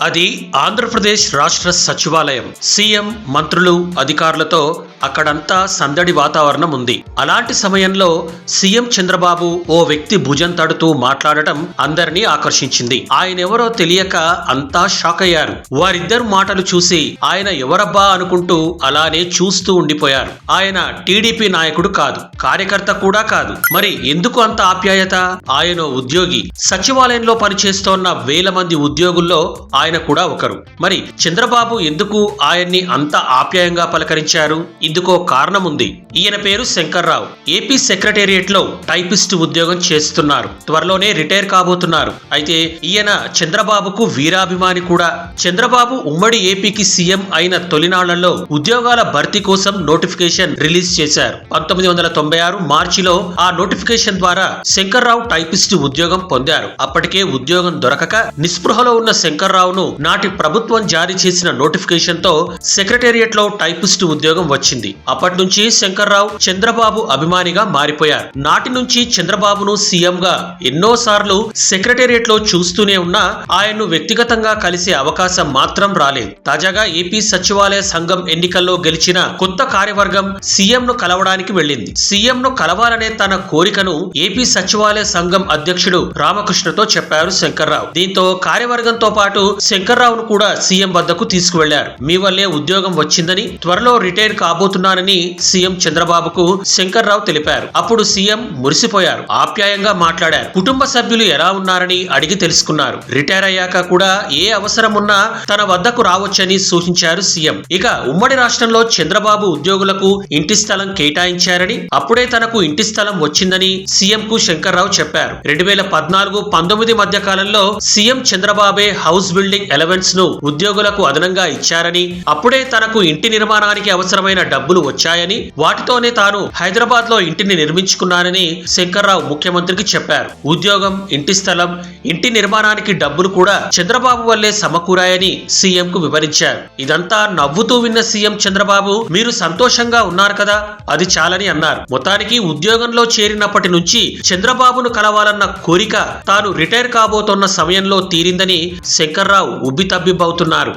అది ఆంధ్రప్రదేశ్ రాష్ట్ర సచివాలయం. సీఎం, మంత్రులు, అధికారులతో అక్కడంతా సందడి వాతావరణం ఉంది. అలాంటి సమయంలో సీఎం చంద్రబాబు ఓ వ్యక్తి భుజం తడుతూ మాట్లాడటం అందరినీ ఆకర్షించింది. ఆయనెవరో తెలియక అంతా షాక్ అయ్యారు. వారిద్దరు మాటలు చూసి ఆయన ఎవరబ్బా అనుకుంటూ అలానే చూస్తూ ఉండిపోయారు. ఆయన టీడీపీ నాయకుడు కాదు, కార్యకర్త కూడా కాదు. మరి ఎందుకు అంత ఆప్యాయత? ఆయన ఉద్యోగి. సచివాలయంలో పనిచేస్తోన్న వేల మంది ఉద్యోగుల్లో ఆయన కూడా ఒకరు. మరి చంద్రబాబు ఎందుకు ఆయన్ని అంత ఆప్యాయంగా పలకరించారు? ఇందుకో కారణం ఉంది. ఈయన పేరు శంకర్రావు. ఏపీ సెక్రటేరియట్ లో టైపిస్ట్ ఉద్యోగం చేస్తున్నారు. త్వరలోనే రిటైర్ కాబోతున్నారు. అయితే ఈయన చంద్రబాబుకు వీరాభిమాని కూడా. చంద్రబాబు ఉమ్మడి ఏపీకి సీఎం అయిన తొలినాళ్లలో ఉద్యోగాల భర్తీ కోసం నోటిఫికేషన్ రిలీజ్ చేశారు. 1996 మార్చిలో ఆ నోటిఫికేషన్ ద్వారా శంకర్రావు టైపిస్ట్ ఉద్యోగం పొందారు. అప్పటికే ఉద్యోగం దొరకక నిస్పృహలో ఉన్న శంకర్రావును నాటి ప్రభుత్వం జారీ చేసిన నోటిఫికేషన్ తో సెక్రటేరియట్ లో టైపిస్ట్ ఉద్యోగం వచ్చింది. అప్పటి నుంచి శంకర్రావు చంద్రబాబు అభిమానిగా మారిపోయారు. నాటి నుంచి చంద్రబాబును సీఎం గా ఎన్నోసార్లు సెక్రటేరియట్ లో చూస్తూనే ఉన్నా ఆయన్ను వ్యక్తిగతంగా కలిసే అవకాశం మాత్రం రాలేదు. తాజాగా ఏపీ సచివాలయ సంఘం ఎన్నికల్లో గెలిచిన కొత్త కార్యవర్గం సీఎం ను కలవడానికి వెళ్ళింది. సీఎం ను కలవాలనే తన కోరికను ఏపీ సచివాలయ సంఘం అధ్యక్షుడు రామకృష్ణతో చెప్పారు శంకర్రావు. దీంతో కార్యవర్గంతో పాటు శంకర్రావును కూడా సీఎం వద్దకు తీసుకువెళ్లారు. మీ వల్లే ఉద్యోగం వచ్చిందని, త్వరలో రిటైర్ కాబోతున్నానని సీఎం చంద్రబాబుకు శంకర్రావు తెలిపారు. అప్పుడు సీఎం మురిసిపోయారు, ఆప్యాయంగా మాట్లాడారు. కుటుంబ సభ్యులు ఎలా ఉన్నారని అడిగి తెలుసుకున్నారు. రిటైర్ అయ్యాక కూడా ఏ అవసరం ఉన్నా తన వద్దకు రావచ్చని సూచించారు సీఎం. ఇక ఉమ్మడి రాష్ట్రంలో చంద్రబాబు ఉద్యోగులకు ఇంటి స్థలం కేటాయించారని, అప్పుడే తనకు ఇంటి స్థలం వచ్చిందని సీఎం కు శంకర్రావు చెప్పారు. 2014-19 మధ్య కాలంలో సీఎం చంద్రబాబే హౌస్ బిల్డింగ్ అలవెన్స్ ను ఉద్యోగులకు అదనంగా ఇచ్చారని, అప్పుడే తనకు ఇంటి నిర్మాణానికి అవసరమైన డబ్బులు వచ్చాయని, వాటితోనే తాను హైదరాబాద్ లో ఇంటిని నిర్మించుకున్నానని శంకర్రావు ముఖ్యమంత్రికి చెప్పారు. ఉద్యోగం, ఇంటి స్థలం, ఇంటి నిర్మాణానికి డబ్బులు కూడా చంద్రబాబు వల్లే సమకూరాయని సీఎం కు వివరించారు. ఇదంతా నవ్వుతూ విన్న సీఎం చంద్రబాబు, మీరు సంతోషంగా ఉన్నారు కదా, అది చాలని అన్నారు. మొత్తానికి ఉద్యోగంలో చేరినప్పటి నుంచి చంద్రబాబును కలవాలన్న కోరిక తాను రిటైర్ కాబోతున్న సమయంలో తీరిందని శంకర్రావు ఉబ్బితబ్బిబ్బవుతున్నారు.